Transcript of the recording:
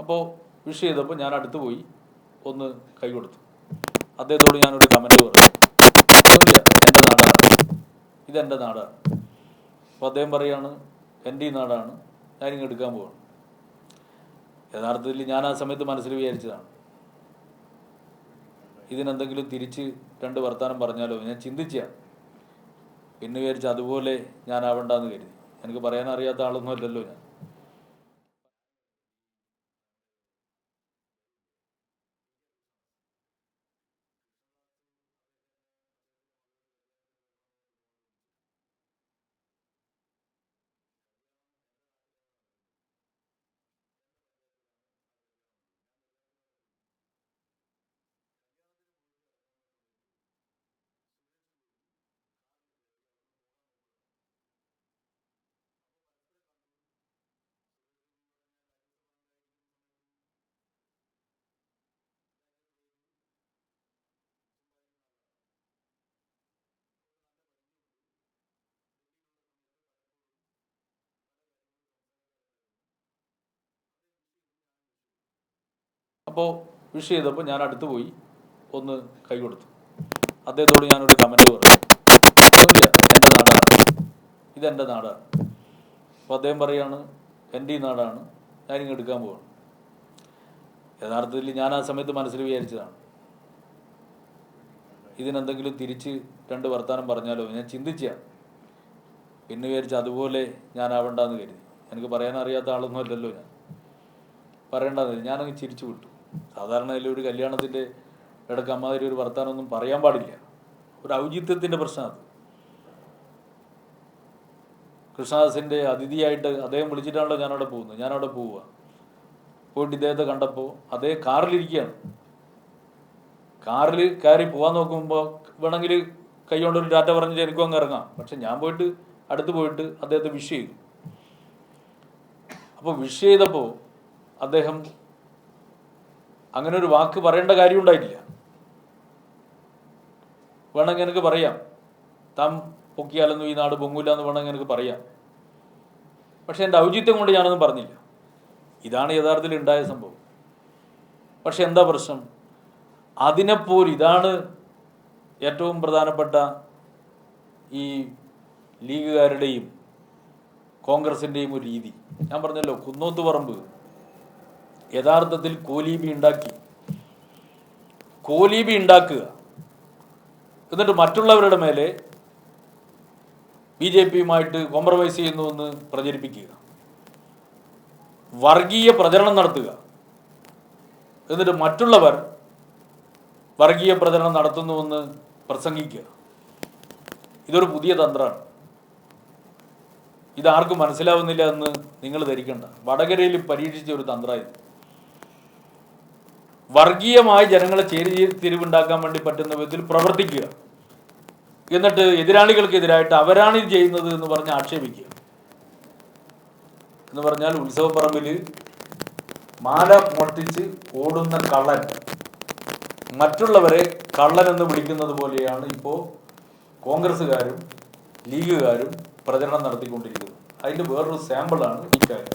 അപ്പോൾ വിഷ് ചെയ്തപ്പോൾ ഞാൻ അടുത്ത് പോയി ഒന്ന് കൈ കൊടുത്തു. അദ്ദേഹത്തോട് ഞാനൊരു കമൻറ്റ് പറഞ്ഞു, ഒന്നുമില്ല, എൻ്റെ നാടാണ്, ഇതെൻ്റെ നാടാണ്. അപ്പോൾ അദ്ദേഹം പറയുകയാണ് എൻ്റെ ഈ നാടാണ്, ഞാനിങ്ങ് എടുക്കാൻ പോവാണ്. യഥാർത്ഥത്തിൽ ഞാൻ ആ സമയത്ത് മനസ്സിൽ വിചാരിച്ചതാണ്, ഇതിനെന്തെങ്കിലും തിരിച്ച് രണ്ട് വർത്താനം പറഞ്ഞാലോ ഞാൻ ചിന്തിച്ചാണ്. പിന്നെ വിചാരിച്ച് അതുപോലെ ഞാൻ ആവണ്ടെന്ന് കരുതി. എനിക്ക് പറയാൻ അറിയാത്ത ആളൊന്നും അല്ലല്ലോ ഞാൻ. അപ്പോൾ വിഷ് ചെയ്തപ്പോൾ ഞാൻ അടുത്ത് പോയി ഒന്ന് കൈ കൊടുത്തു. അദ്ദേഹത്തോട് ഞാനൊരു കമൻറ്റ് പറഞ്ഞു, ഒന്നുമില്ല, എൻ്റെ നാടാണ്, ഇതെൻ്റെ നാടാണ്. അപ്പോൾ അദ്ദേഹം പറയുകയാണ് എൻ്റെ ഈ നാടാണ്, ഞാനിങ്ങ് എടുക്കാൻ പോവാണ്. യഥാർത്ഥത്തിൽ ഞാൻ ആ സമയത്ത് മനസ്സിൽ വിചാരിച്ചതാണ്, ഇതിനെന്തെങ്കിലും തിരിച്ച് രണ്ട് വർത്താനം പറഞ്ഞാലോ ഞാൻ ചിന്തിച്ചാണ്. പിന്നെ വിചാരിച്ച് അതുപോലെ ഞാൻ ആവണ്ടെന്ന് കരുതി. എനിക്ക് പറയാൻ അറിയാത്ത ആളൊന്നും അല്ലല്ലോ ഞാൻ. പറയേണ്ടത് ഞാനങ്ങ് ചിരിച്ചു വിട്ടു. സാധാരണ ഒരു കല്യാണത്തിൻ്റെ ഇടയ്ക്ക് അമ്മാതിരി ഒരു വർത്താനമൊന്നും പറയാൻ പാടില്ല, ഒരു ഔചിത്യത്തിൻ്റെ പ്രശ്നം. അത് കൃഷ്ണദാസിൻ്റെ അതിഥിയായിട്ട് അദ്ദേഹം വിളിച്ചിട്ടാണല്ലോ ഞാനവിടെ പോകുന്നത്. ഞാനവിടെ പോവുക, പോയിട്ട് ഇദ്ദേഹത്തെ കണ്ടപ്പോൾ അദ്ദേഹം കാറിലിരിക്കുകയാണ്. കാറിൽ കയറി പോകാൻ നോക്കുമ്പോൾ വേണമെങ്കിൽ കൈ കൊണ്ടൊരു ടാറ്റ പറഞ്ഞിട്ട് എനിക്കും അങ്ങ് ഇറങ്ങാം. പക്ഷെ ഞാൻ പോയിട്ട് അടുത്ത് പോയിട്ട് അദ്ദേഹത്തെ വിഷ് ചെയ്തു. അപ്പോൾ വിഷ് ചെയ്തപ്പോൾ അദ്ദേഹം അങ്ങനെ ഒരു വാക്ക് പറയേണ്ട കാര്യം ഉണ്ടായിട്ടില്ല. വേണമെങ്കിൽ എനിക്ക് പറയാം, താൻ പൊക്കിയാലൊന്നും ഈ നാട് പൊങ്ങൂല എന്ന് വേണമെങ്കിൽ എനിക്ക് പറയാം. പക്ഷെ എൻ്റെ ഔചിത്യം കൊണ്ട് ഞാനൊന്നും പറഞ്ഞില്ല. ഇതാണ് യഥാർത്ഥത്തിൽ ഉണ്ടായ സംഭവം. പക്ഷെ എന്താ പ്രശ്നം? അതിനെപ്പോലും ഇതാണ് ഏറ്റവും പ്രധാനപ്പെട്ട ഈ ലീഗുകാരുടെയും കോൺഗ്രസിൻ്റെയും ഒരു രീതി. ഞാൻ പറഞ്ഞല്ലോ, കുന്നോത്ത് പറമ്പ് യഥാർത്ഥത്തിൽ കോലീബി ഉണ്ടാക്കുക, എന്നിട്ട് മറ്റുള്ളവരുടെ മേലെ BJP-യുമായിട്ട് കോംപ്രമൈസ് ചെയ്യുന്നുവെന്ന് പ്രചരിപ്പിക്കുക, വർഗീയ പ്രചരണം നടത്തുക, എന്നിട്ട് മറ്റുള്ളവർ വർഗീയ പ്രചരണം നടത്തുന്നുവെന്ന് പ്രസംഗിക്കുക. ഇതൊരു പുതിയ തന്ത്രമാണ്. ഇതാർക്കും മനസ്സിലാവുന്നില്ല എന്ന് നിങ്ങൾ ധരിക്കണ്ട. വടകരയിൽ പരീക്ഷിച്ച ഒരു തന്ത്രമായിരുന്നു. വർഗീയമായി ജനങ്ങളെ തിരിവുണ്ടാക്കാൻ വേണ്ടി പറ്റുന്ന വിധത്തിൽ പ്രവർത്തിക്കുക, എന്നിട്ട് എതിരാളികൾക്കെതിരായിട്ട് അവരാണ് ഇത് ചെയ്യുന്നത് എന്ന് പറഞ്ഞ് ആക്ഷേപിക്കുക. എന്ന് പറഞ്ഞാൽ ഉത്സവപ്പറമ്പിൽ മാല മോഷ്ടിച്ച് ഓടുന്ന കള്ളൻ മറ്റുള്ളവരെ കള്ളൻ എന്ന് വിളിക്കുന്നത് പോലെയാണ് ഇപ്പോൾ കോൺഗ്രസ്സുകാരും ലീഗുകാരും പ്രചരണം നടത്തിക്കൊണ്ടിരിക്കുന്നത്. അതിൻ്റെ വേറൊരു സാമ്പിളാണ് ഈ കാര്യം.